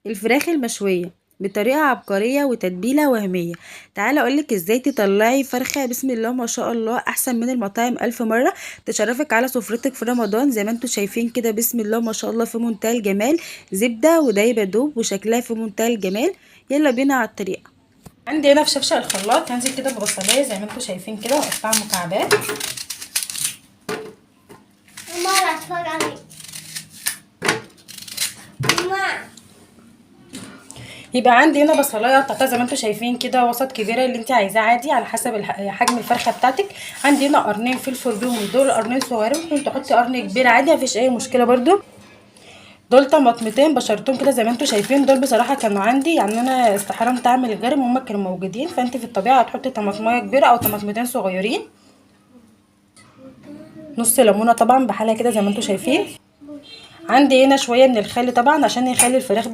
الفراخ المشوية بطريقة عبقرية وتتبيلة وهمية. تعالى اقولك ازاي تطلعي فرخة بسم الله ما شاء الله احسن من المطاعم الف مرة، تشرفك على سفرتك في رمضان. زي ما انتوا شايفين كده بسم الله ما شاء الله في منتهى الجمال، زبدة ودايبة دوب وشكلها في منتهى الجمال. يلا بينا على الطريقة. عندي هنا في شفشق الخلاط هنزل كده ببصلايه زي ما انتوا شايفين كده واقطعها مكعبات. ماما اتفرج عليك. يبقى عندي هنا بصلايه قطعتها زي ما انتوا شايفين كده وسط كبيره اللي انت عايزاه عادي على حسب حجم الفرخه بتاعتك. عندي هنا قرنين فلفل رومي، دول قرنين صغيرين، ممكن تحطي قرن كبير عادي مفيش اي مشكله برده. دول طماطمتين بشرتهم كده زي ما انتوا شايفين، دول بصراحه كانوا عندي يعني انا استحرمت اعمل الجرم وهم كانوا موجودين، فانت في الطبيعه هتحطي طماطمايه كبيره او طماطمتين صغيرين. نص ليمونه طبعا بحالها كده زي ما انتوا شايفين. عندي هنا شويه من الخل طبعا عشان يخلي الفراخ